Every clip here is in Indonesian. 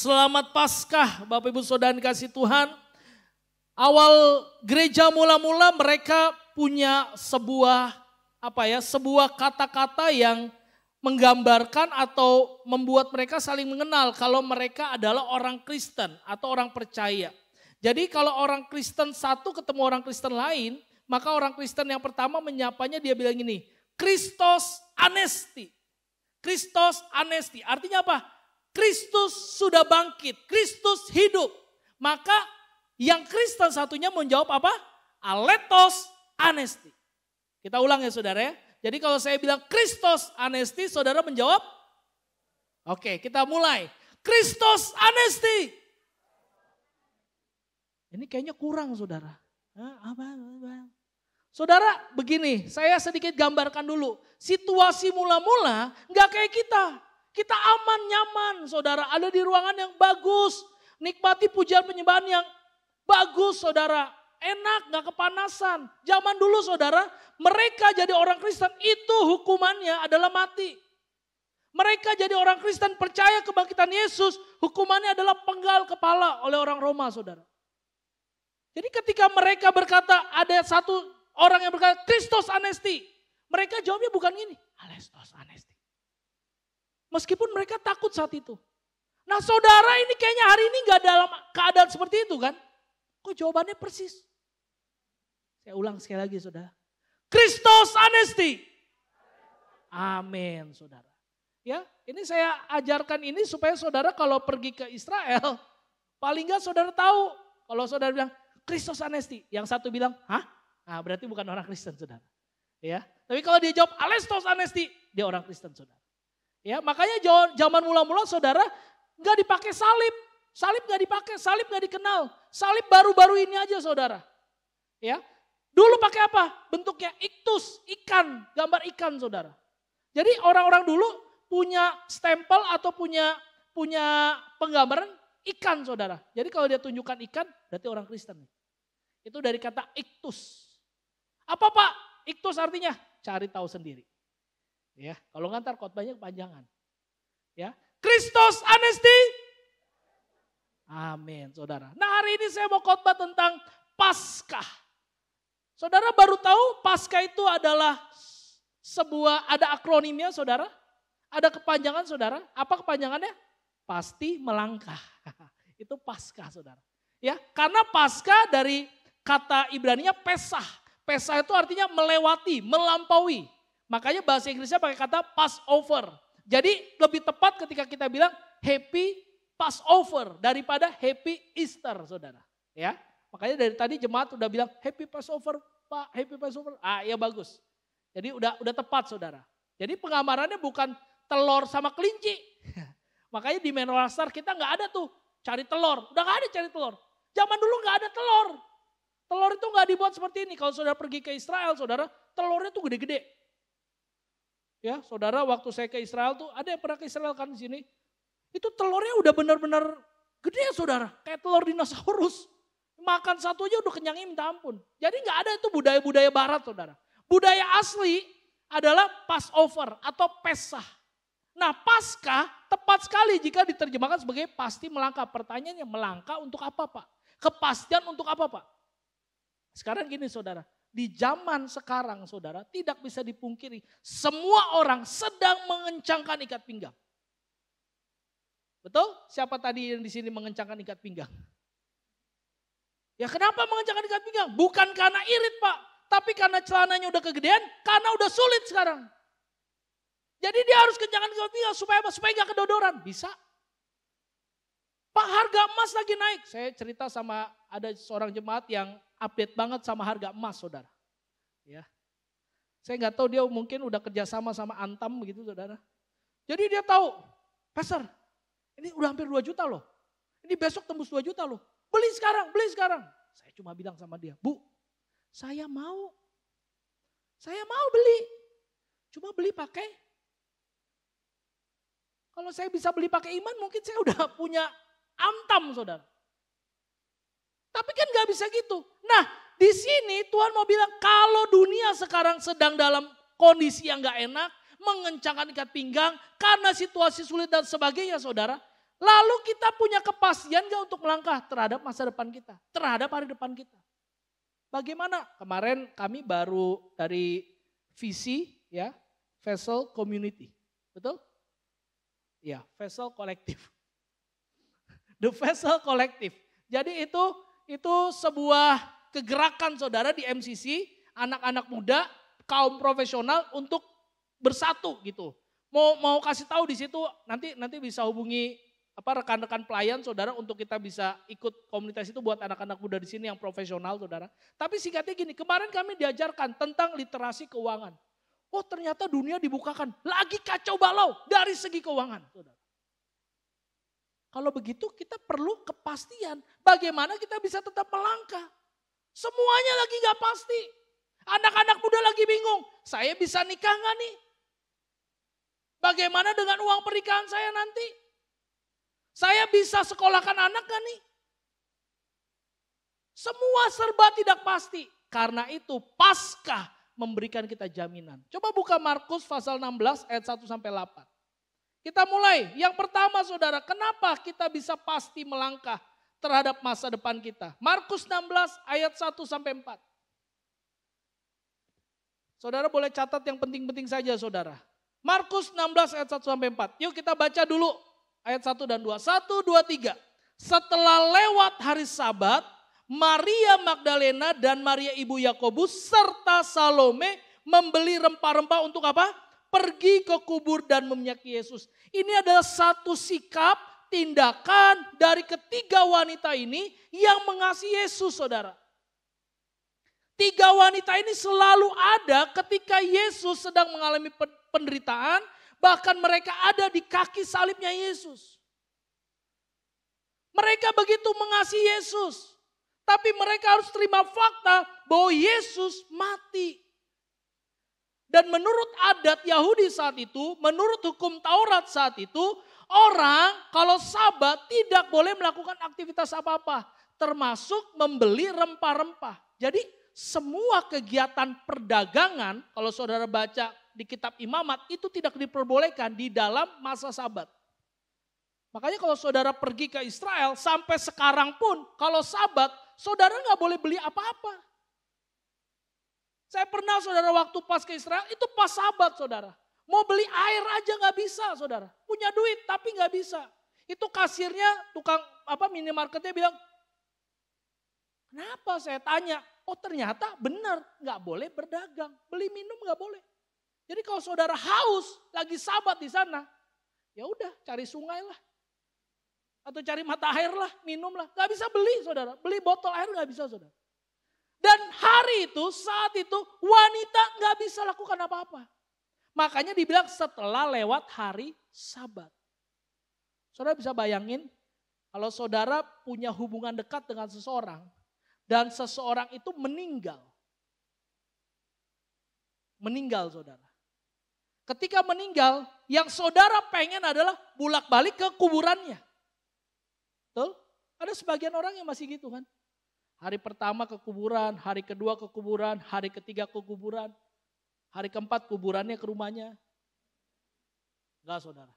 Selamat Paskah Bapak Ibu Saudara kasih Tuhan. Awal gereja mula-mula mereka punya sebuah kata-kata yang menggambarkan atau membuat mereka saling mengenal kalau mereka adalah orang Kristen atau orang percaya. Jadi kalau orang Kristen satu ketemu orang Kristen lain, maka orang Kristen yang pertama menyapanya dia bilang gini, Christos anesti. Christos anesti artinya apa? Kristus sudah bangkit, Kristus hidup. Maka yang Kristen satunya menjawab apa? Aletos anesti. Kita ulang ya saudara ya. Jadi kalau saya bilang Kristos anesti, saudara menjawab? Oke, kita mulai. Kristos anesti. Ini kayaknya kurang saudara. Saudara begini, saya sedikit gambarkan dulu. Situasi mula-mula nggak kayak kita. Kita aman, nyaman, saudara. Ada di ruangan yang bagus. Nikmati pujian penyembahan yang bagus, saudara. Enak, gak kepanasan. Zaman dulu, saudara, mereka jadi orang Kristen itu hukumannya adalah mati. Mereka jadi orang Kristen percaya kebangkitan Yesus, hukumannya adalah penggal kepala oleh orang Roma, saudara. Jadi ketika mereka berkata, ada satu orang yang berkata, Kristos anesti. Mereka jawabnya bukan ini, Alestos anesti. Meskipun mereka takut saat itu. Nah saudara ini kayaknya hari ini gak dalam keadaan seperti itu kan. Kok jawabannya persis? Saya ulang sekali lagi saudara. Kristos anesti. Amin saudara. Ya ini saya ajarkan ini supaya saudara kalau pergi ke Israel. Paling gak saudara tahu. Kalau saudara bilang Kristos anesti. Yang satu bilang hah? Nah berarti bukan orang Kristen saudara. Ya, tapi kalau dia jawab Alestos anesti. Dia orang Kristen saudara. Ya, makanya zaman mula-mula saudara nggak dipakai salib. Salib nggak dipakai, salib nggak dikenal. Salib baru-baru ini aja saudara. Ya, dulu pakai apa? Bentuknya iktus, ikan, gambar ikan saudara. Jadi orang-orang dulu punya stempel atau punya penggambaran ikan saudara. Jadi kalau dia tunjukkan ikan berarti orang Kristen. Itu dari kata iktus. Apa Pak? Iktus artinya cari tahu sendiri. Ya, kalau ngantar khotbahnya kepanjangan. Ya, Kristos anesti. Amin, saudara. Nah, hari ini saya mau khotbah tentang Paskah. Saudara baru tahu Paskah itu adalah ada akronimnya, saudara? Ada kepanjangan, saudara? Apa kepanjangannya? Pasti melangkah. Itu Paskah, saudara. Ya, karena Paskah dari kata Ibraninya Pesah. Pesah itu artinya melewati, melampaui. Makanya bahasa Inggrisnya pakai kata Passover. Jadi lebih tepat ketika kita bilang Happy Passover daripada Happy Easter, saudara. Ya, makanya dari tadi jemaat udah bilang Happy Passover, Pak, Happy Passover. Ah, ya bagus. Jadi udah tepat, saudara. Jadi penggambarannya bukan telur sama kelinci. Makanya di Menwasar kita nggak ada tuh cari telur. Udah nggak ada cari telur. Zaman dulu nggak ada telur. Telur itu nggak dibuat seperti ini. Kalau saudara pergi ke Israel, saudara, telurnya tuh gede-gede. Ya, saudara, waktu saya ke Israel tuh, ada yang pernah ke Israel kan di sini. Itu telurnya udah benar-benar gede ya saudara, kayak telur dinosaurus. Makan satu aja udah kenyangnya minta ampun. Jadi nggak ada itu budaya-budaya barat saudara. Budaya asli adalah Passover atau Pesah. Nah Paskah tepat sekali jika diterjemahkan sebagai pasti melangkah. Pertanyaannya melangkah untuk apa Pak? Kepastian untuk apa Pak? Sekarang gini saudara. Di zaman sekarang saudara tidak bisa dipungkiri semua orang sedang mengencangkan ikat pinggang. Betul? Siapa tadi yang di sini mengencangkan ikat pinggang? Ya kenapa mengencangkan ikat pinggang? Bukan karena irit Pak, tapi karena celananya udah kegedean, karena udah sulit sekarang. Jadi dia harus kencangkan ikat pinggang supaya apa? Supaya gak kedodoran. Bisa. Pak harga emas lagi naik. Saya cerita sama ada seorang jemaat yang update banget sama harga emas saudara. Ya, saya nggak tahu dia mungkin udah kerjasama sama Antam begitu saudara. Jadi dia tahu, Pastor ini udah hampir 2 juta loh. Ini besok tembus 2 juta loh. Beli sekarang, beli sekarang. Saya cuma bilang sama dia, Bu saya mau beli. Cuma beli pakai. Kalau saya bisa beli pakai iman mungkin saya udah punya Antam saudara. Tapi kan gak bisa gitu. Nah di sini Tuhan mau bilang kalau dunia sekarang sedang dalam kondisi yang gak enak. Mengencangkan ikat pinggang karena situasi sulit dan sebagainya saudara. Lalu kita punya kepastian gak untuk melangkah terhadap masa depan kita, terhadap hari depan kita. Bagaimana? Kemarin kami baru dari visi ya, Vessel Community. Betul? Ya, Vessel Kolektif. The Vessel Kolektif. Jadi itu sebuah kegerakan saudara di MCC, anak-anak muda, kaum profesional untuk bersatu gitu. Mau kasih tahu di situ nanti bisa hubungi rekan-rekan pelayan saudara untuk kita bisa ikut komunitas itu buat anak-anak muda di sini yang profesional saudara. Tapi singkatnya gini, kemarin kami diajarkan tentang literasi keuangan. Oh ternyata dunia dibukakan, lagi kacau balau dari segi keuangan saudara. Kalau begitu kita perlu kepastian bagaimana kita bisa tetap melangkah. Semuanya lagi gak pasti. Anak-anak muda lagi bingung, saya bisa nikah gak nih? Bagaimana dengan uang pernikahan saya nanti? Saya bisa sekolahkan anak gak nih? Semua serba tidak pasti. Karena itu Paskah memberikan kita jaminan. Coba buka Markus pasal 16 ayat 1 sampai 8. Kita mulai. Yang pertama saudara, kenapa kita bisa pasti melangkah terhadap masa depan kita? Markus 16 ayat 1 sampai 4. Saudara boleh catat yang penting-penting saja saudara. Markus 16 ayat 1 sampai 4. Yuk kita baca dulu ayat 1 dan 2. 1, 2, 3. Setelah lewat hari Sabat, Maria Magdalena dan Maria ibu Yakobus serta Salome membeli rempah-rempah untuk apa? Pergi ke kubur dan meminyaki Yesus. Ini adalah satu sikap, tindakan dari ketiga wanita ini yang mengasihi Yesus saudara. Tiga wanita ini selalu ada ketika Yesus sedang mengalami penderitaan, bahkan mereka ada di kaki salibnya Yesus. Mereka begitu mengasihi Yesus, tapi mereka harus terima fakta bahwa Yesus mati. Dan menurut adat Yahudi saat itu, menurut hukum Taurat saat itu, orang kalau Sabat tidak boleh melakukan aktivitas apa-apa, termasuk membeli rempah-rempah. Jadi semua kegiatan perdagangan, kalau saudara baca di kitab Imamat, itu tidak diperbolehkan di dalam masa Sabat. Makanya kalau saudara pergi ke Israel, sampai sekarang pun kalau Sabat, saudara nggak boleh beli apa-apa. Saya pernah saudara waktu pas ke Israel, itu pas Sabat saudara. Mau beli air aja nggak bisa saudara. Punya duit tapi nggak bisa. Itu kasirnya, tukang minimarketnya bilang, kenapa saya tanya? Oh ternyata benar nggak boleh berdagang. Beli minum nggak boleh. Jadi kalau saudara haus lagi Sabat di sana, ya udah cari sungai lah. Atau cari mata air lah, minum lah. Gak bisa beli saudara, beli botol air gak bisa saudara. Dan hari itu, saat itu wanita gak bisa lakukan apa-apa. Makanya dibilang setelah lewat hari Sabat. Saudara bisa bayangin, kalau saudara punya hubungan dekat dengan seseorang, dan seseorang itu meninggal. Meninggal saudara. Ketika meninggal, yang saudara pengen adalah bolak-balik ke kuburannya. Betul? Ada sebagian orang yang masih gitu kan. Hari pertama ke kuburan, hari kedua ke kuburan, hari ketiga ke kuburan. Hari keempat kuburannya ke rumahnya. Enggak saudara.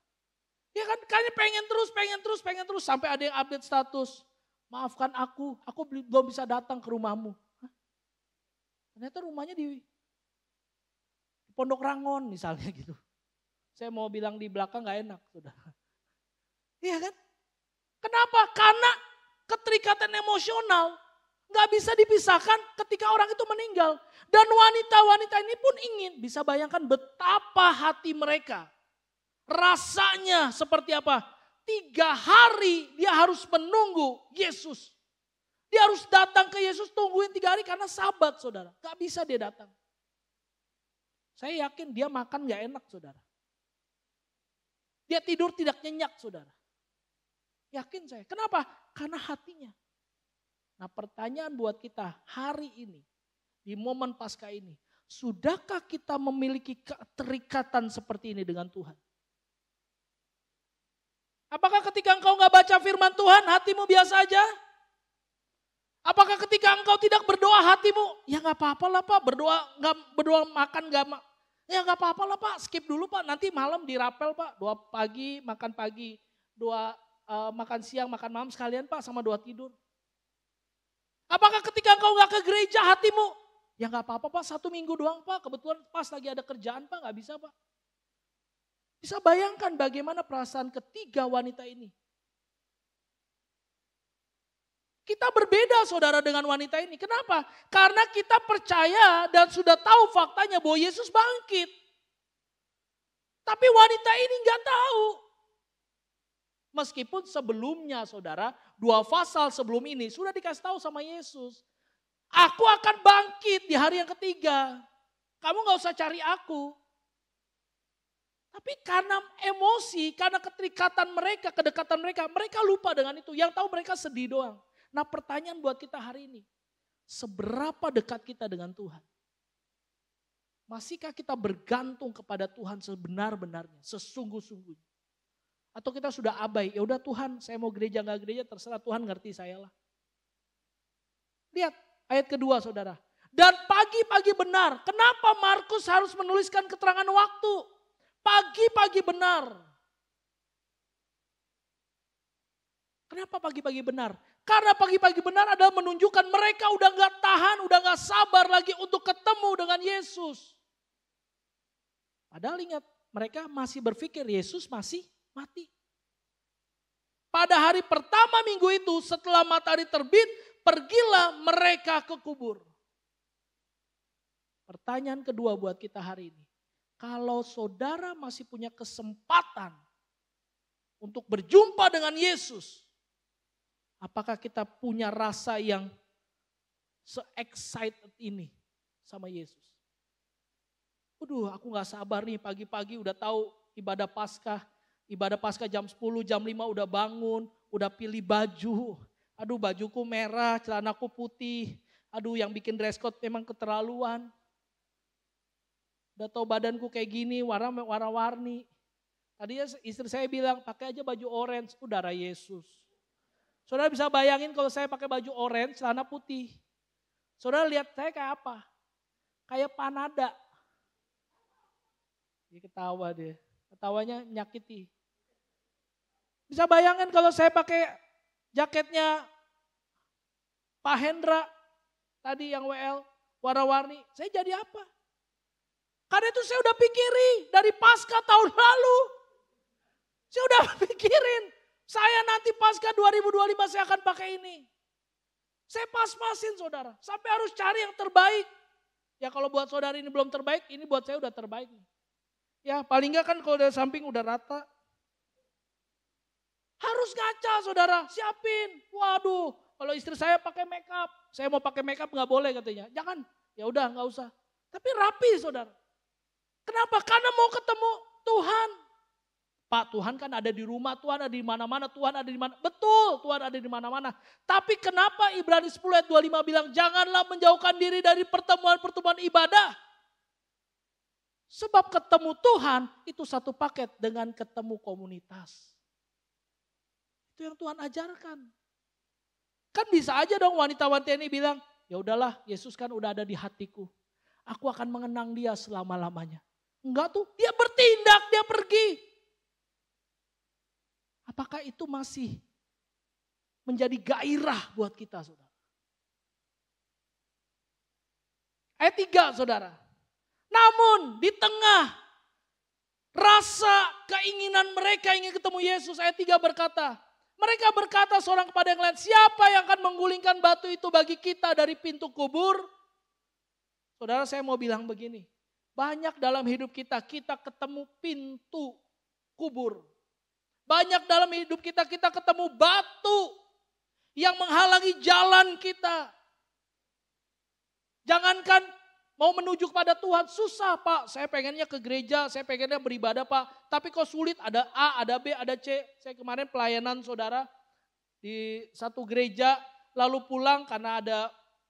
Ya kan pengen terus. Sampai ada yang update status. Maafkan aku belum bisa datang ke rumahmu. Hah? Ternyata rumahnya di Pondok Rangon misalnya gitu. Saya mau bilang di belakang gak enak saudara. Iya kan? Kenapa? Karena keterikatan emosional gak bisa dipisahkan ketika orang itu meninggal. Dan wanita-wanita ini pun ingin, bisa bayangkan betapa hati mereka. Rasanya seperti apa? 3 hari dia harus menunggu Yesus. Dia harus datang ke Yesus, tungguin 3 hari karena Sabat saudara. Gak bisa dia datang. Saya yakin dia makan gak enak saudara. Dia tidur tidak nyenyak saudara. Yakin saya. Kenapa? Karena hatinya. Nah pertanyaan buat kita hari ini, di momen Paskah ini, sudahkah kita memiliki keterikatan seperti ini dengan Tuhan? Apakah ketika engkau gak baca firman Tuhan, hatimu biasa aja? Apakah ketika engkau tidak berdoa hatimu, ya gak apa-apa lah Pak, berdoa makan ya gak apa-apa lah Pak, skip dulu Pak, nanti malam dirapel Pak, doa pagi, makan pagi, doa makan siang, makan malam sekalian Pak sama 2 tidur. Apakah ketika engkau gak ke gereja hatimu, ya gak apa-apa Pak, 1 minggu doang Pak, kebetulan pas lagi ada kerjaan Pak, gak bisa Pak. Bisa bayangkan bagaimana perasaan ketiga wanita ini. Kita berbeda saudara dengan wanita ini. Kenapa? Karena kita percaya dan sudah tahu faktanya bahwa Yesus bangkit. Tapi wanita ini gak tahu. Meskipun sebelumnya saudara, 2 pasal sebelum ini sudah dikasih tahu sama Yesus. Aku akan bangkit di hari yang ketiga. Kamu gak usah cari aku. Tapi karena emosi, karena keterikatan mereka, kedekatan mereka, mereka lupa dengan itu. Yang tahu mereka sedih doang. Nah pertanyaan buat kita hari ini. Seberapa dekat kita dengan Tuhan? Masihkah kita bergantung kepada Tuhan sebenar-benarnya, sesungguh-sungguhnya? Atau kita sudah abai, ya udah Tuhan saya mau gereja gak gereja terserah Tuhan ngerti saya lah. Lihat ayat kedua saudara. Dan pagi-pagi benar, kenapa Markus harus menuliskan keterangan waktu? Pagi-pagi benar. Kenapa pagi-pagi benar? Karena pagi-pagi benar adalah menunjukkan mereka udah gak tahan, udah gak sabar lagi untuk ketemu dengan Yesus. Padahal ingat, mereka masih berpikir Yesus masih mati. Pada hari pertama minggu itu setelah matahari terbit, pergilah mereka ke kubur. Pertanyaan kedua buat kita hari ini. Kalau saudara masih punya kesempatan untuk berjumpa dengan Yesus, apakah kita punya rasa yang se-excited ini sama Yesus? Waduh, aku gak sabar nih pagi-pagi udah tahu ibadah Paskah. Ibadah Paskah jam 10, jam 5 udah bangun, udah pilih baju. Aduh bajuku merah, celanaku putih. Aduh yang bikin dress code memang keterlaluan. Udah tahu badanku kayak gini, warna-warni. Tadinya istri saya bilang pakai aja baju orange, darah Yesus. Saudara bisa bayangin kalau saya pakai baju orange, celana putih. Saudara lihat saya kayak apa? Kayak panada. Dia ketawa dia. Ketawanya nyakiti. Bisa bayangin kalau saya pakai jaketnya Pak Hendra, tadi yang WL, warna-warni, saya jadi apa? Karena itu saya udah pikirin dari Paskah tahun lalu. Saya udah pikirin, saya nanti Paskah 2025 saya akan pakai ini. Saya pas-pasin saudara, sampai harus cari yang terbaik. Ya kalau buat saudara ini belum terbaik, ini buat saya udah terbaik. Ya paling enggak kan kalau dari samping udah rata. Harus ngaca saudara, siapin. Waduh, kalau istri saya pakai make up, saya mau pakai make up nggak boleh katanya. Jangan, ya udah nggak usah. Tapi rapi saudara. Kenapa? Karena mau ketemu Tuhan. Pak, Tuhan kan ada di rumah, Tuhan ada di mana-mana, Tuhan ada di mana. Betul, Tuhan ada di mana-mana. Tapi kenapa Ibrani 10 ayat 25 bilang janganlah menjauhkan diri dari pertemuan-pertemuan ibadah. Sebab ketemu Tuhan itu satu paket dengan ketemu komunitas. Itu yang Tuhan ajarkan. Kan bisa aja dong wanita-wanita ini bilang, ya udahlah Yesus kan udah ada di hatiku. Aku akan mengenang dia selama-lamanya. Enggak tuh, dia bertindak, dia pergi. Apakah itu masih menjadi gairah buat kita saudara? Ayat 3 saudara. Namun di tengah rasa keinginan mereka ingin ketemu Yesus, ayat 3 berkata, mereka berkata seorang kepada yang lain, siapa yang akan menggulingkan batu itu bagi kita dari pintu kubur? Saudara saya mau bilang begini, banyak dalam hidup kita ketemu pintu kubur. Banyak dalam hidup kita ketemu batu yang menghalangi jalan kita. Jangankan mau menuju kepada Tuhan, susah Pak. Saya pengennya ke gereja, saya pengennya beribadah Pak. Tapi kok sulit, ada A, ada B, ada C. Saya kemarin pelayanan saudara di satu gereja, lalu pulang karena ada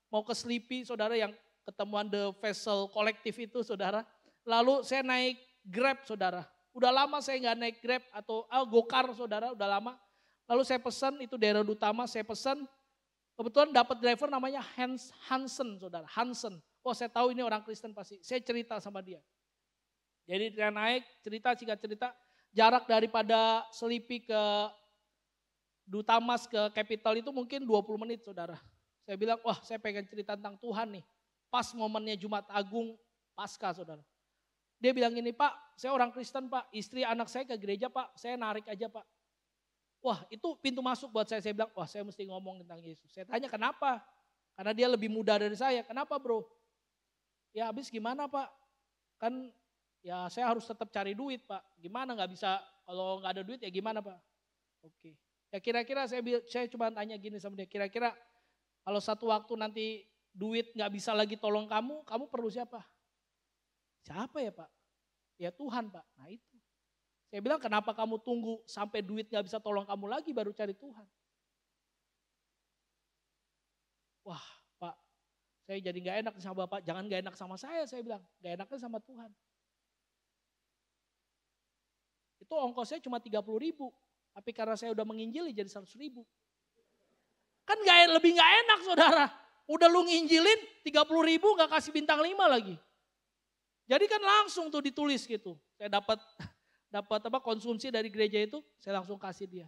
mau ke Sleepy saudara yang ketemuan The Vessel kolektif itu saudara. Lalu saya naik Grab saudara. Udah lama saya nggak naik Grab atau Gokar saudara, udah lama. Lalu saya pesan, itu daerah utama, saya pesan. Kebetulan dapat driver namanya Hansen saudara, Hansen. Oh saya tahu ini orang Kristen pasti. Saya cerita sama dia. Jadi dia naik, singkat cerita. Jarak daripada Sleepy ke Duta Mas ke Capitol itu mungkin 20 menit saudara. Saya bilang, wah saya pengen cerita tentang Tuhan nih. Pas momennya Jumat Agung Paskah saudara. Dia bilang gini, Pak saya orang Kristen Pak, istri anak saya ke gereja Pak, saya narik aja Pak. Wah itu pintu masuk buat saya bilang, wah saya mesti ngomong tentang Yesus. Saya tanya kenapa? Karena dia lebih muda dari saya, kenapa bro? Ya habis gimana Pak? Kan ya saya harus tetap cari duit Pak, gimana gak bisa, kalau gak ada duit ya gimana Pak? Oke. Ya kira-kira saya coba tanya gini sama dia, kira-kira kalau satu waktu nanti duit gak bisa lagi tolong kamu perlu siapa? Siapa ya Pak? Ya Tuhan Pak. Nah itu. Saya bilang kenapa kamu tunggu sampai duit gak bisa tolong kamu lagi baru cari Tuhan? Wah Pak, saya jadi gak enak sama Bapak, jangan gak enak sama saya bilang. Gak enaknya sama Tuhan. Itu ongkosnya cuma 30.000, tapi karena saya udah menginjili jadi 100.000. Kan lebih gak enak saudara. Udah lu nginjilin 30.000 gak kasih bintang 5 lagi. Jadi kan langsung tuh ditulis gitu. Saya dapat konsumsi dari gereja itu, saya langsung kasih dia.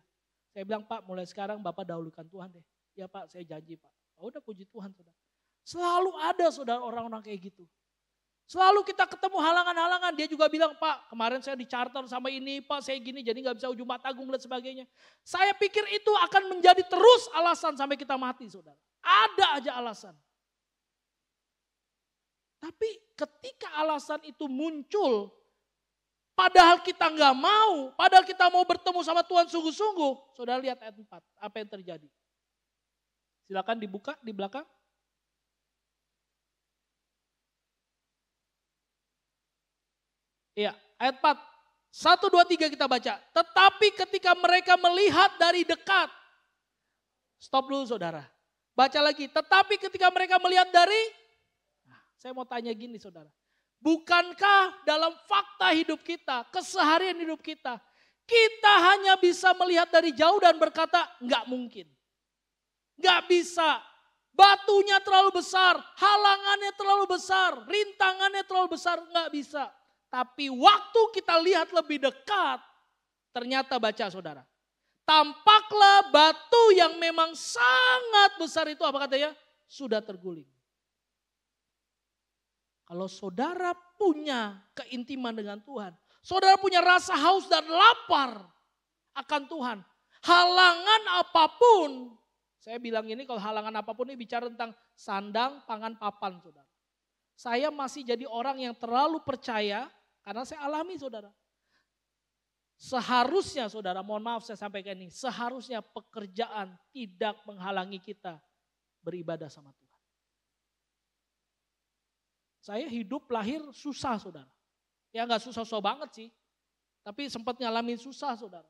Saya bilang Pak mulai sekarang Bapak dahulukan Tuhan deh. Ya Pak saya janji Pak. Oh, udah puji Tuhan saudara. Selalu ada saudara orang-orang kayak gitu. Selalu kita ketemu halangan-halangan. Dia juga bilang Pak kemarin saya di-charter sama ini Pak saya gini jadi gak bisa Jumat Agung dan sebagainya. Saya pikir itu akan menjadi terus alasan sampai kita mati saudara. Ada aja alasan. Tapi ketika alasan itu muncul, padahal kita nggak mau, padahal kita mau bertemu sama Tuhan sungguh-sungguh. Saudara lihat ayat 4, apa yang terjadi? Silakan dibuka di belakang. Iya, ayat 4. 1, 2, 3 kita baca. Tetapi ketika mereka melihat dari dekat. Stop dulu saudara. Baca lagi. Tetapi ketika mereka melihat dari. Saya mau tanya gini saudara. Bukankah dalam fakta hidup kita, keseharian hidup kita hanya bisa melihat dari jauh dan berkata enggak mungkin. Enggak bisa. Batunya terlalu besar, halangannya terlalu besar, rintangannya terlalu besar, enggak bisa. Tapi waktu kita lihat lebih dekat, ternyata baca saudara. Tampaklah batu yang memang sangat besar itu apa katanya? Sudah terguling. Kalau saudara punya keintiman dengan Tuhan, saudara punya rasa haus dan lapar akan Tuhan. Halangan apapun, saya bilang ini kalau halangan apapun ini bicara tentang sandang, pangan, papan saudara. Saya masih jadi orang yang terlalu percaya karena saya alami saudara. Seharusnya saudara, mohon maaf saya sampaikan ini, seharusnya pekerjaan tidak menghalangi kita beribadah sama Tuhan. Saya hidup lahir susah saudara. Ya gak susah-susah banget sih. Tapi sempat ngalamin susah saudara.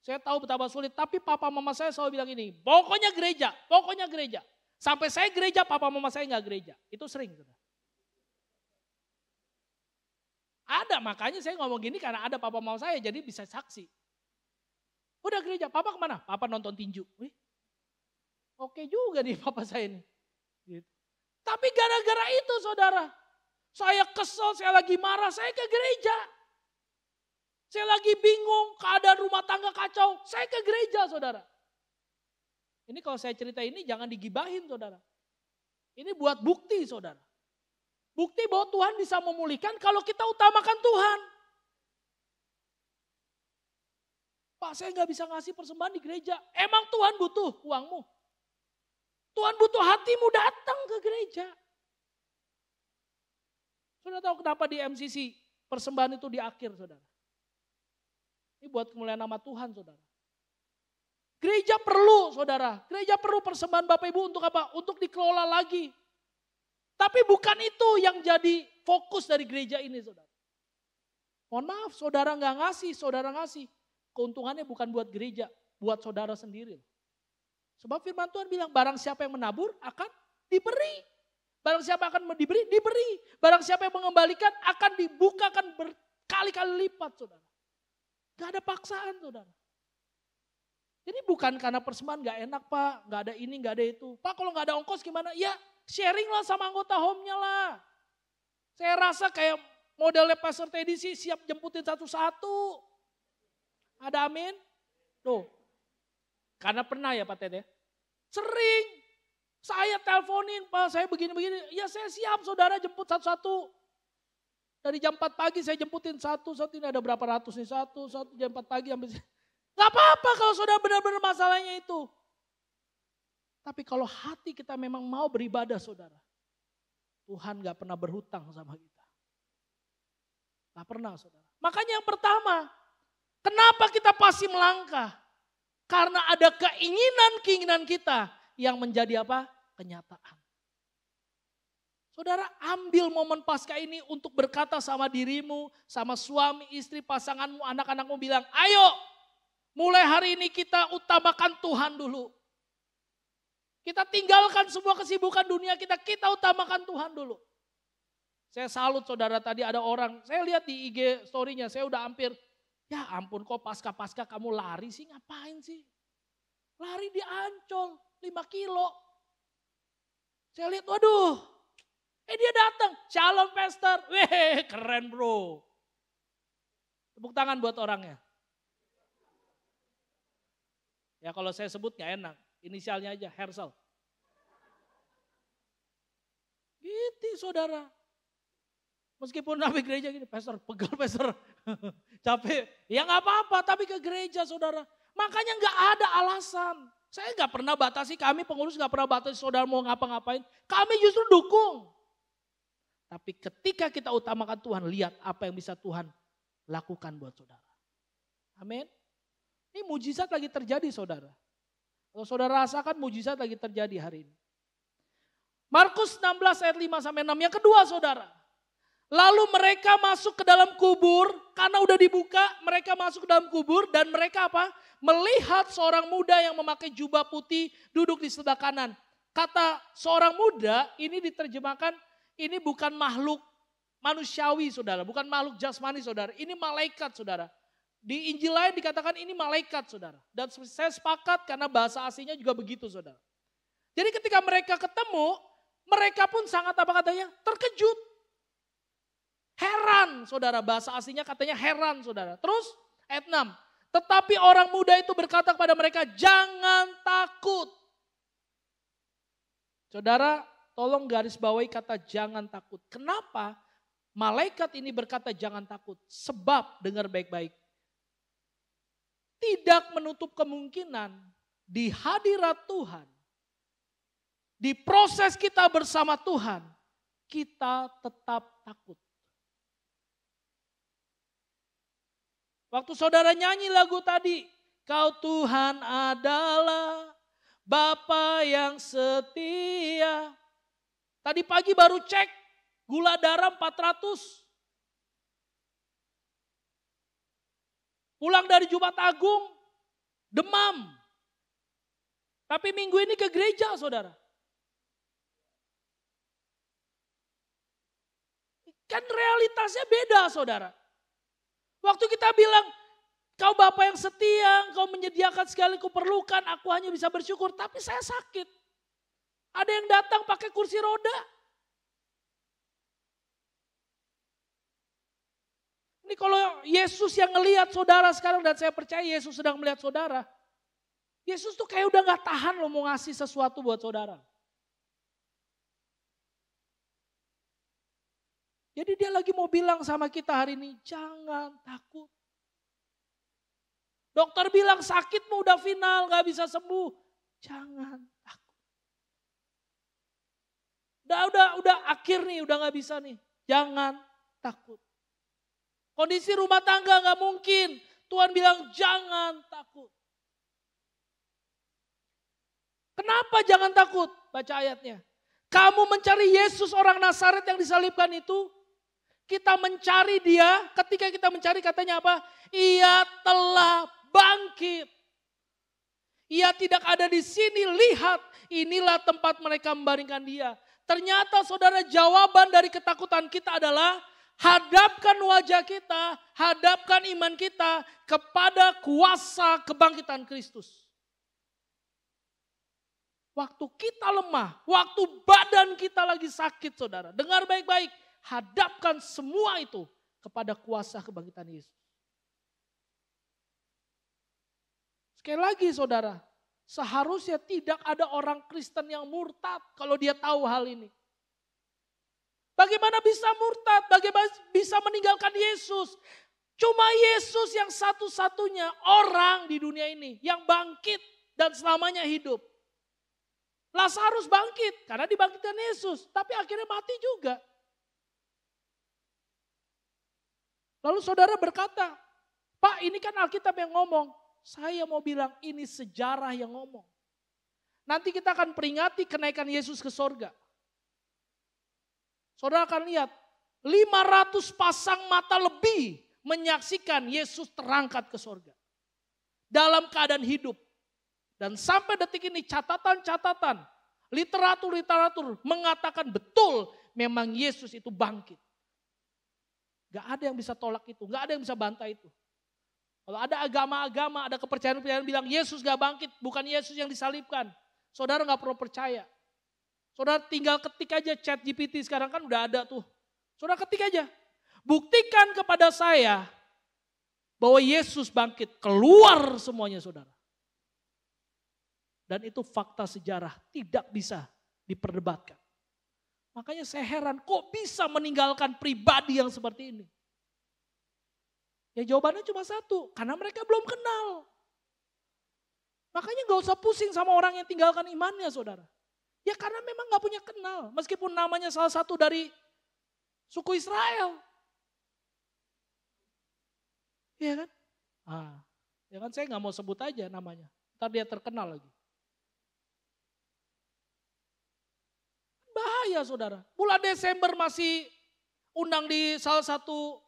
Saya tahu betapa sulit. Tapi papa mama saya selalu bilang ini. Pokoknya gereja, pokoknya gereja. Sampai saya gereja, papa mama saya gak gereja. Itu sering saudara. Ada makanya saya ngomong gini karena ada papa mama saya jadi bisa saksi. Udah gereja, papa kemana? Papa nonton tinju. Wih, oke juga nih papa saya ini. Gitu. Tapi gara-gara itu saudara, saya kesel, saya lagi marah, saya ke gereja. Saya lagi bingung, keadaan rumah tangga kacau, saya ke gereja saudara. Ini kalau saya cerita ini jangan digibahin saudara. Ini buat bukti saudara. Bukti bahwa Tuhan bisa memulihkan kalau kita utamakan Tuhan. Pak saya gak bisa ngasih persembahan di gereja, emang Tuhan butuh uangmu? Tuhan butuh hatimu datang ke gereja. Saudara tahu kenapa di MCC persembahan itu di akhir saudara. Ini buat kemuliaan nama Tuhan saudara. Gereja perlu saudara, gereja perlu persembahan Bapak Ibu untuk apa? Untuk dikelola lagi. Tapi bukan itu yang jadi fokus dari gereja ini saudara. Mohon maaf saudara gak ngasih, saudara ngasih. Keuntungannya bukan buat gereja, buat saudara sendiri. Sebab firman Tuhan bilang barang siapa yang menabur akan diberi. Barang siapa akan diberi, diberi. Barang siapa yang mengembalikan akan dibukakan berkali-kali lipat saudara. Gak ada paksaan saudara. Jadi bukan karena persembahan gak enak Pak, gak ada ini gak ada itu. Pak kalau gak ada ongkos gimana? Ya sharing lah sama anggota home-nya lah. Saya rasa kayak modelnya Pastor Teddy sih siap jemputin satu-satu. Ada amin? Tuh. Karena pernah ya Pak Ted ya. Sering saya teleponin, Pak saya begini-begini. Ya saya siap saudara jemput satu-satu. Dari jam 4 pagi saya jemputin satu-satu, ini ada berapa ratus nih, satu jam 4 pagi. Gak apa-apa kalau saudara benar-benar masalahnya itu. Tapi kalau hati kita memang mau beribadah saudara. Tuhan gak pernah berhutang sama kita. Gak pernah saudara. Makanya yang pertama, kenapa kita pasti melangkah? Karena ada keinginan kita yang menjadi apa? Kenyataan. Saudara ambil momen Paskah ini untuk berkata sama dirimu, sama suami, istri, pasanganmu, anak-anakmu bilang, ayo mulai hari ini kita utamakan Tuhan dulu. Kita tinggalkan semua kesibukan dunia kita utamakan Tuhan dulu. Saya salut saudara tadi ada orang, saya lihat di IG story-nya, saya udah hampir, ya ampun kok Paskah kamu lari sih, ngapain sih? Lari di Ancol, 5 kilo. Saya lihat, waduh. Dia datang, shalom pastor, weh keren bro. Tepuk tangan buat orangnya. Ya kalau saya sebut gak enak, inisialnya aja, Hersel. Gitu saudara. Meskipun nabi gereja gini, pastor, pegel pastor, capek. Ya gak apa-apa, tapi ke gereja saudara. Makanya gak ada alasan. Saya gak pernah batasi, kami pengurus gak pernah batasi saudara mau ngapa-ngapain. Kami justru dukung. Tapi ketika kita utamakan Tuhan, lihat apa yang bisa Tuhan lakukan buat saudara. Amin. Ini mujizat lagi terjadi saudara. Kalau saudara rasakan mujizat lagi terjadi hari ini. Markus 16 ayat 5-6 yang kedua saudara. Lalu mereka masuk ke dalam kubur, karena udah dibuka, mereka masuk ke dalam kubur dan mereka apa? Melihat seorang muda yang memakai jubah putih duduk di sebelah kanan. Kata seorang muda ini diterjemahkan, ini bukan makhluk manusiawi saudara, bukan makhluk jasmani saudara, ini malaikat saudara. Di Injil lain dikatakan ini malaikat saudara. Dan saya sepakat karena bahasa aslinya juga begitu saudara. Jadi ketika mereka ketemu, mereka pun sangat apa katanya? Terkejut. Heran saudara, bahasa aslinya katanya heran saudara. Terus ayat 6, tetapi orang muda itu berkata kepada mereka, jangan takut. Saudara, tolong garis bawahi kata jangan takut. Kenapa malaikat ini berkata jangan takut? Sebab, dengar baik-baik. Tidak menutup kemungkinan di hadirat Tuhan, di proses kita bersama Tuhan, kita tetap takut. Waktu saudara nyanyi lagu tadi, kau Tuhan adalah Bapa yang setia. Tadi pagi baru cek, gula darah 400. Pulang dari Jumat Agung, demam. Tapi minggu ini ke gereja saudara. Kan realitasnya beda saudara. Waktu kita bilang, kau Bapa yang setia, kau menyediakan segala kuperlukan, aku hanya bisa bersyukur. Tapi saya sakit. Ada yang datang pakai kursi roda. Ini kalau Yesus yang ngelihat saudara sekarang dan saya percaya Yesus sedang melihat saudara. Yesus tuh kayak udah gak tahan loh mau ngasih sesuatu buat saudara. Jadi dia lagi mau bilang sama kita hari ini, jangan takut. Dokter bilang sakitmu udah final, gak bisa sembuh. Jangan takut. Udah akhir nih, udah gak bisa nih. Jangan takut. Kondisi rumah tangga gak mungkin. Tuhan bilang jangan takut. Kenapa jangan takut? Baca ayatnya. Kamu mencari Yesus orang Nazaret yang disalibkan itu. Kita mencari dia, ketika kita mencari katanya apa? Ia telah bangkit. Ia tidak ada di sini, lihat inilah tempat mereka membaringkan dia. Ternyata saudara jawaban dari ketakutan kita adalah hadapkan wajah kita, hadapkan iman kita kepada kuasa kebangkitan Kristus. Waktu kita lemah, waktu badan kita lagi sakit saudara. Dengar baik-baik, hadapkan semua itu kepada kuasa kebangkitan Yesus. Sekali lagi saudara, Seharusnya tidak ada orang Kristen yang murtad kalau dia tahu hal ini. Bagaimana bisa murtad? Bagaimana bisa meninggalkan Yesus? Cuma Yesus yang satu-satunya orang di dunia ini yang bangkit dan selamanya hidup. Lazarus bangkit karena dibangkitkan Yesus, tapi akhirnya mati juga. Lalu saudara berkata, Pak, ini kan Alkitab yang ngomong. Saya mau bilang ini sejarah yang ngomong. Nanti kita akan peringati kenaikan Yesus ke sorga. Saudara akan lihat 500 pasang mata lebih menyaksikan Yesus terangkat ke sorga. Dalam keadaan hidup. Dan sampai detik ini catatan-catatan, literatur mengatakan betul memang Yesus itu bangkit. Gak ada yang bisa tolak itu, gak ada yang bisa bantah itu. Kalau ada agama-agama, ada kepercayaan-kepercayaan bilang Yesus gak bangkit, bukan Yesus yang disalibkan. Saudara gak perlu percaya. Saudara tinggal ketik aja ChatGPT sekarang kan udah ada tuh. Saudara ketik aja. Buktikan kepada saya bahwa Yesus bangkit. Keluar semuanya saudara. Dan itu fakta sejarah tidak bisa diperdebatkan. Makanya saya heran kok bisa meninggalkan pribadi yang seperti ini. Ya jawabannya cuma satu, karena mereka belum kenal. Makanya gak usah pusing sama orang yang tinggalkan imannya saudara. Ya karena memang gak punya kenal. Meskipun namanya salah satu dari suku Israel. Iya kan? Ya kan saya gak mau sebut aja namanya. Ntar dia terkenal lagi. Bahaya saudara. Bulan Desember masih undang di salah satu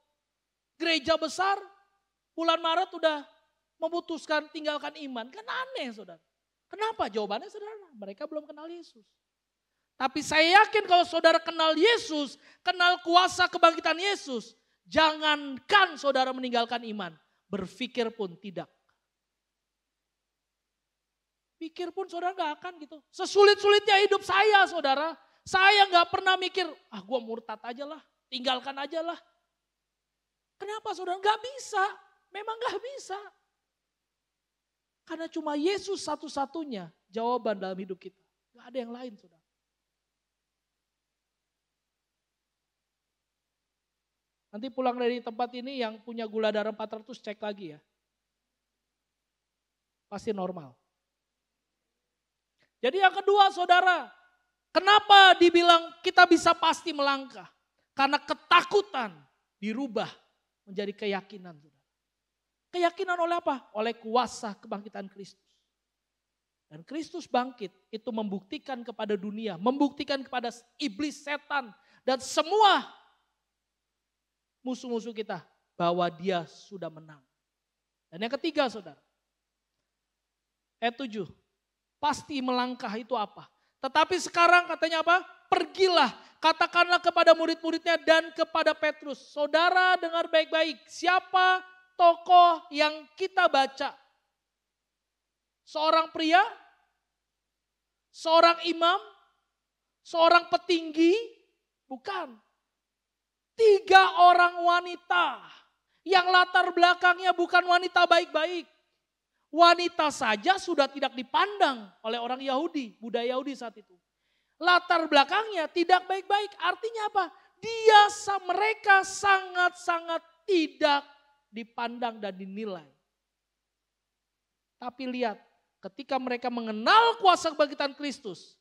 gereja besar. Bulan Maret udah memutuskan tinggalkan iman. Kan aneh saudara. Kenapa? Jawabannya sederhana. Mereka belum kenal Yesus. Tapi saya yakin kalau saudara kenal Yesus, kenal kuasa kebangkitan Yesus, jangankan saudara meninggalkan iman, berpikir pun tidak. Pikir pun saudara gak akan gitu. Sesulit-sulitnya hidup saya saudara, saya gak pernah mikir, gue murtad aja lah, tinggalkan aja lah. Kenapa saudara? Gak bisa, memang gak bisa. Karena cuma Yesus satu-satunya jawaban dalam hidup kita. Gak ada yang lain saudara. Nanti pulang dari tempat ini yang punya gula darah 400 cek lagi ya. Pasti normal. Jadi yang kedua saudara, kenapa dibilang kita bisa pasti melangkah? Karena ketakutan dirubah menjadi keyakinan. Keyakinan oleh apa? Oleh kuasa kebangkitan Kristus. Dan Kristus bangkit itu membuktikan kepada dunia, membuktikan kepada iblis, setan, dan semua musuh-musuh kita bahwa dia sudah menang. Dan yang ketiga saudara, ayat 7, pasti melangkah itu apa? Tetapi sekarang katanya apa? Pergilah, katakanlah kepada murid-muridnya dan kepada Petrus. Saudara dengar baik-baik, siapa tokoh yang kita baca? Seorang pria? Seorang imam? Seorang petinggi? Bukan. 3 orang wanita yang latar belakangnya bukan wanita baik-baik. Wanita saja sudah tidak dipandang oleh orang Yahudi, budaya Yahudi saat itu. Latar belakangnya tidak baik-baik, artinya apa? Mereka sangat-sangat tidak dipandang dan dinilai. Tapi lihat, ketika mereka mengenal kuasa kebangkitan Kristus,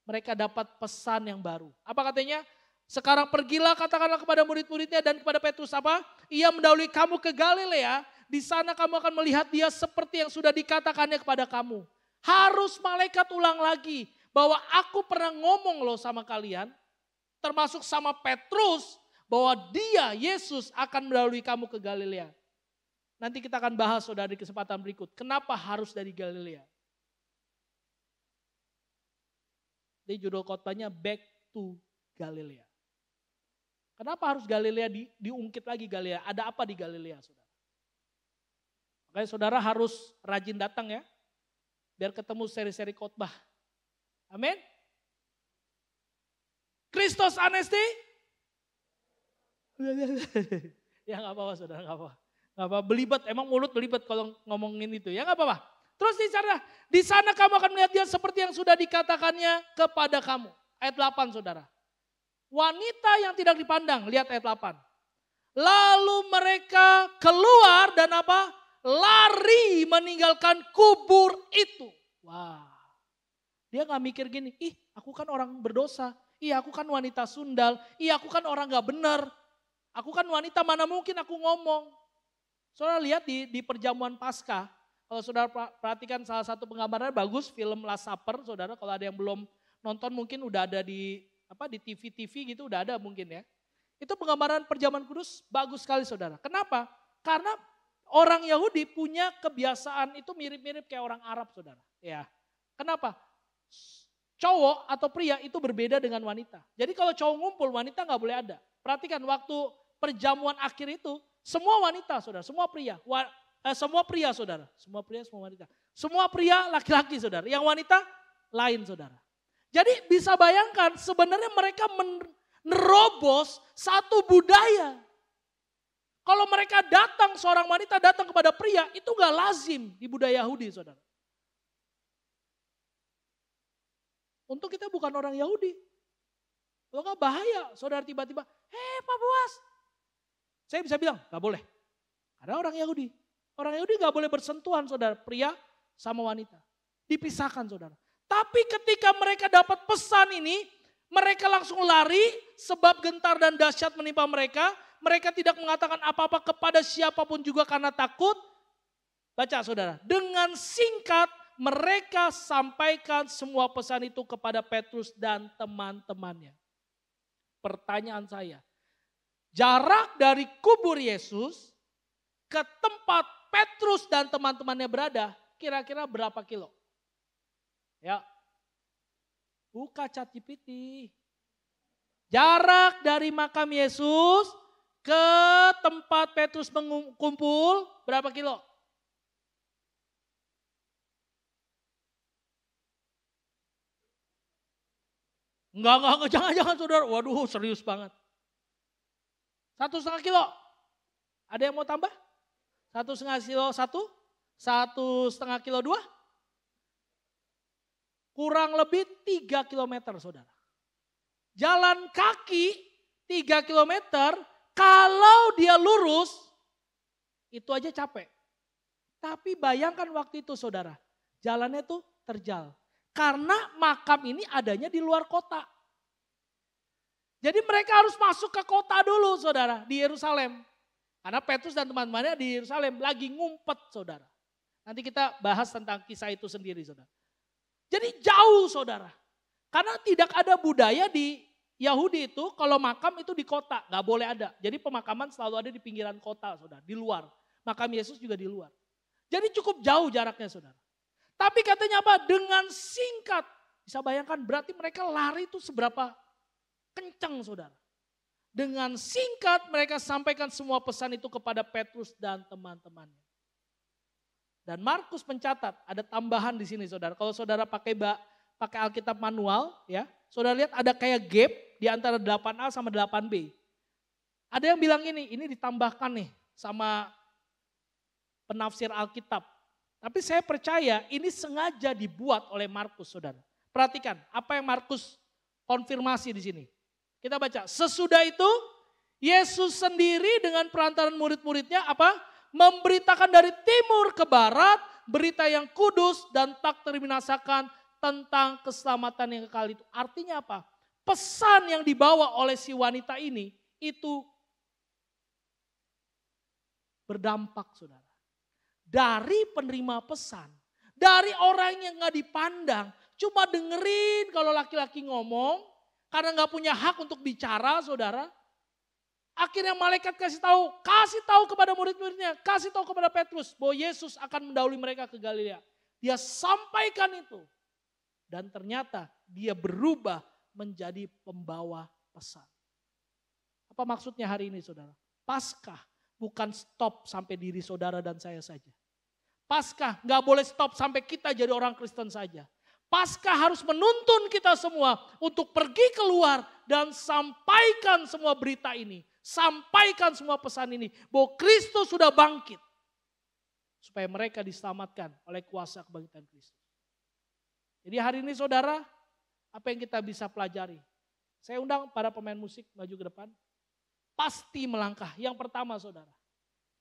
mereka dapat pesan yang baru. Apa katanya? Sekarang pergilah, katakanlah kepada murid-muridnya dan kepada Petrus apa? Ia mendahului kamu ke Galilea, di sana kamu akan melihat dia seperti yang sudah dikatakannya kepada kamu. Harus malaikat ulang lagi bahwa aku pernah ngomong loh sama kalian, termasuk sama Petrus, bahwa dia, Yesus akan mendahului kamu ke Galilea. Nanti kita akan bahas saudara di kesempatan berikut. Kenapa harus dari Galilea? Jadi judul khotbahnya Back to Galilea. Kenapa harus Galilea diungkit lagi Galilea? Ada apa di Galilea saudara? Makanya saudara harus rajin datang ya. Biar ketemu seri-seri khotbah. Amin. Kristus Anesti? Ya gak apa-apa saudara, gak apa-apa. Gak apa-apa, belibet, emang mulut belibet kalau ngomongin itu. Ya gak apa-apa. Terus di sana kamu akan melihat dia seperti yang sudah dikatakannya kepada kamu. Ayat 8 saudara. Wanita yang tidak dipandang, lihat ayat 8. Lalu mereka keluar dan apa? Lari meninggalkan kubur itu. Wah. Dia gak mikir gini, ih aku kan orang berdosa. Ih aku kan wanita sundal. Ih aku kan orang gak benar. Aku kan wanita, mana mungkin aku ngomong. Saudara lihat di perjamuan Paskah. Kalau saudara perhatikan salah satu penggambaran bagus, film Last Supper, saudara. Kalau ada yang belum nonton mungkin udah ada di TV-TV gitu, udah ada mungkin ya. Itu penggambaran perjamuan kudus bagus sekali saudara. Kenapa? Karena orang Yahudi punya kebiasaan itu mirip-mirip kayak orang Arab saudara. Ya. Kenapa? Cowok atau pria itu berbeda dengan wanita. Jadi kalau cowok ngumpul, wanita gak boleh ada. Perhatikan waktu perjamuan akhir itu, semua wanita saudara, semua pria. Semua pria saudara, semua pria, semua wanita. Semua pria laki-laki saudara, yang wanita lain saudara. Jadi bisa bayangkan sebenarnya mereka menerobos satu budaya. Kalau mereka datang, seorang wanita datang kepada pria, itu gak lazim di budaya Yahudi saudara. Untuk kita bukan orang Yahudi. Kalau gak bahaya, saudara tiba-tiba, Pak Boas. Saya bisa bilang, gak boleh. Karena orang Yahudi. Orang Yahudi gak boleh bersentuhan saudara, pria sama wanita. Dipisahkan saudara. Tapi ketika mereka dapat pesan ini, mereka langsung lari sebab gentar dan dahsyat menimpa mereka. Mereka tidak mengatakan apa-apa kepada siapapun juga karena takut. Baca saudara, dengan singkat mereka sampaikan semua pesan itu kepada Petrus dan teman-temannya. Pertanyaan saya, jarak dari kubur Yesus ke tempat Petrus dan teman-temannya berada kira-kira berapa kilo? Ya, buka ChatGPT. Jarak dari makam Yesus ke tempat Petrus mengumpul berapa kilo? Enggak, jangan saudara. Waduh serius banget. 1,5 kilo. Ada yang mau tambah? 1,5 kilo 1,5 kilo 2. Kurang lebih 3 kilometer saudara. Jalan kaki 3 kilometer, kalau dia lurus, itu aja capek. Tapi bayangkan waktu itu saudara, jalannya tuh terjal. Karena makam ini adanya di luar kota. Jadi mereka harus masuk ke kota dulu saudara, di Yerusalem. Karena Petrus dan teman-temannya di Yerusalem lagi ngumpet saudara. Nanti kita bahas tentang kisah itu sendiri saudara. Jadi jauh saudara. Karena tidak ada budaya di Yahudi itu kalau makam itu di kota. Gak boleh ada. Jadi pemakaman selalu ada di pinggiran kota saudara. Di luar. Makam Yesus juga di luar. Jadi cukup jauh jaraknya saudara. Tapi katanya apa? Dengan singkat. Bisa bayangkan berarti mereka lari itu seberapa kencang saudara. Dengan singkat mereka sampaikan semua pesan itu kepada Petrus dan teman-temannya. Dan Markus mencatat, ada tambahan di sini saudara. Kalau saudara pakai Alkitab manual, ya, saudara lihat ada kayak gap di antara 8A sama 8B. Ada yang bilang ini ditambahkan nih sama penafsir Alkitab. Tapi saya percaya ini sengaja dibuat oleh Markus saudara. Perhatikan apa yang Markus konfirmasi di sini. Kita baca, sesudah itu Yesus sendiri dengan perantaran murid-muridnya apa? Memberitakan dari timur ke barat berita yang kudus dan tak terbinasakan tentang keselamatan yang kekal itu. Artinya apa? Pesan yang dibawa oleh si wanita ini itu berdampak saudara. Dari penerima pesan, dari orang yang gak dipandang, cuma dengerin kalau laki-laki ngomong, karena gak punya hak untuk bicara saudara. Akhirnya malaikat kasih tahu kepada murid-muridnya, kasih tahu kepada Petrus bahwa Yesus akan mendahului mereka ke Galilea. Dia sampaikan itu. Dan ternyata dia berubah menjadi pembawa pesan. Apa maksudnya hari ini saudara? Paskah bukan stop sampai diri saudara dan saya saja. Paskah gak boleh stop sampai kita jadi orang Kristen saja. Paskah harus menuntun kita semua untuk pergi keluar dan sampaikan semua berita ini. Sampaikan semua pesan ini bahwa Kristus sudah bangkit. supaya mereka diselamatkan oleh kuasa kebangkitan Kristus. Jadi hari ini saudara, apa yang kita bisa pelajari? Saya undang para pemain musik maju ke depan. Pasti melangkah. Yang pertama saudara,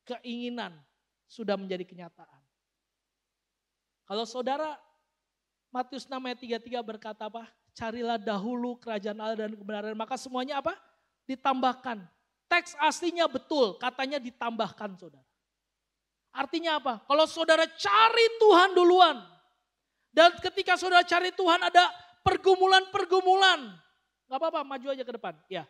keinginan sudah menjadi kenyataan. Kalau saudara, Matius 6 ayat 33 berkata apa? Carilah dahulu kerajaan Allah dan kebenaran, maka semuanya apa? Ditambahkan. Teks aslinya betul, katanya ditambahkan saudara. Artinya apa? Kalau saudara cari Tuhan duluan, dan ketika saudara cari Tuhan ada pergumulan-pergumulan. Gak apa-apa, maju aja ke depan. Ya,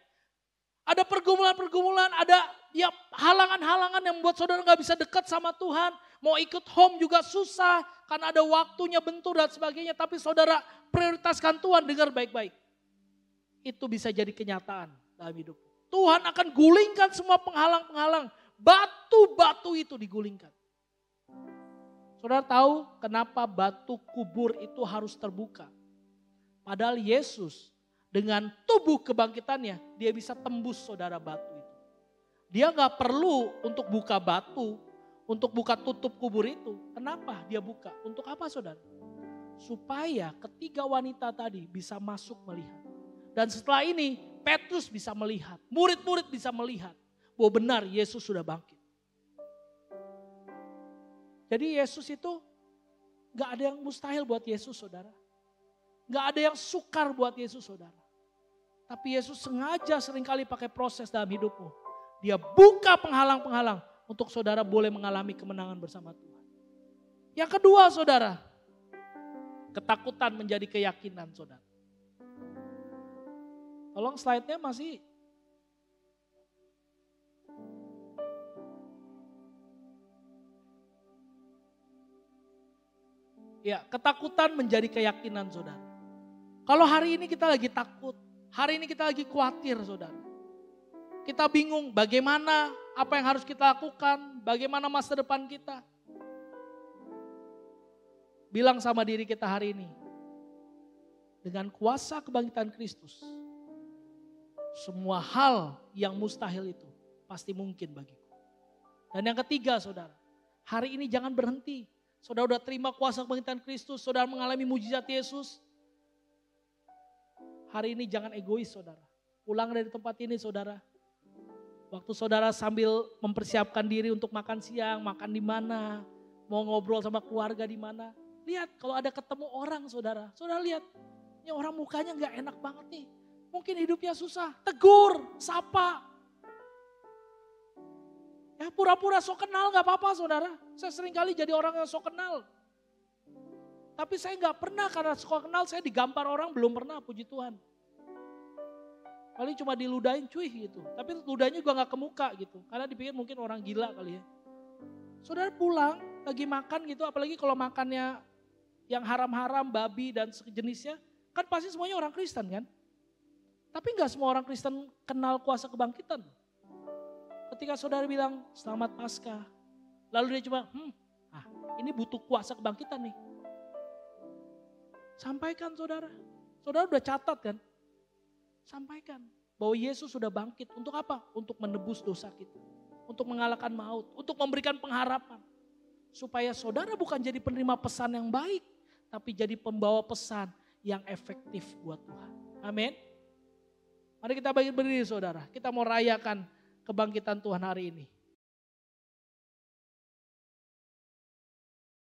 ada pergumulan-pergumulan, ada ya halangan-halangan yang membuat saudara gak bisa dekat sama Tuhan. Mau ikut home juga susah, karena ada waktunya bentur dan sebagainya. Tapi saudara prioritaskan Tuhan, dengar baik-baik. Itu bisa jadi kenyataan dalam hidup. Tuhan akan gulingkan semua penghalang-penghalang. Batu-batu itu digulingkan. Saudara tahu kenapa batu kubur itu harus terbuka? Padahal Yesus dengan tubuh kebangkitannya, dia bisa tembus saudara batu itu. Dia gak perlu untuk buka batu, untuk buka tutup kubur itu. Kenapa dia buka? Untuk apa saudara? Supaya ketiga wanita tadi bisa masuk melihat. Dan setelah ini Petrus bisa melihat, murid-murid bisa melihat bahwa benar Yesus sudah bangkit. Jadi Yesus itu gak ada yang mustahil buat Yesus saudara. Gak ada yang sukar buat Yesus saudara. Tapi Yesus sengaja seringkali pakai proses dalam hidupmu. Dia buka penghalang-penghalang untuk saudara boleh mengalami kemenangan bersama Tuhan. Yang kedua saudara, ketakutan menjadi keyakinan saudara. Tolong slide-nya masih. Ya, ketakutan menjadi keyakinan saudara. Kalau hari ini kita lagi takut, hari ini kita lagi khawatir saudara. Kita bingung bagaimana, apa yang harus kita lakukan, bagaimana masa depan kita. Bilang sama diri kita hari ini, dengan kuasa kebangkitan Kristus, semua hal yang mustahil itu pasti mungkin bagiku. Dan yang ketiga saudara, hari ini jangan berhenti. Saudara udah terima kuasa kebangkitan Kristus, saudara mengalami mujizat Yesus. Hari ini jangan egois saudara. Pulang dari tempat ini saudara. Waktu saudara sambil mempersiapkan diri untuk makan siang, makan di mana, mau ngobrol sama keluarga di mana. Lihat kalau ada ketemu orang saudara, saudara lihat, ini orang mukanya gak enak banget nih. Mungkin hidupnya susah, tegur, sapa. Ya pura-pura sok kenal gak apa-apa saudara. Saya sering kali jadi orang yang sok kenal. Tapi saya gak pernah karena sok kenal saya digampar orang belum pernah puji Tuhan. Paling cuma diludahin cuy gitu. Tapi ludahnya juga gak ke muka gitu. Karena dipikir mungkin orang gila kali ya. Saudara pulang lagi makan gitu apalagi kalau makannya yang haram-haram, babi dan sejenisnya. Kan pasti semuanya orang Kristen kan. Tapi gak semua orang Kristen kenal kuasa kebangkitan. Ketika saudara bilang selamat Paskah. Lalu dia cuma ini butuh kuasa kebangkitan nih. Sampaikan saudara. Saudara udah catat kan. Sampaikan bahwa Yesus sudah bangkit. Untuk apa? Untuk menebus dosa kita. Untuk mengalahkan maut. Untuk memberikan pengharapan. Supaya saudara bukan jadi penerima pesan yang baik. Tapi jadi pembawa pesan yang efektif buat Tuhan. Amin. Mari kita berdiri saudara. Kita mau rayakan kebangkitan Tuhan hari ini.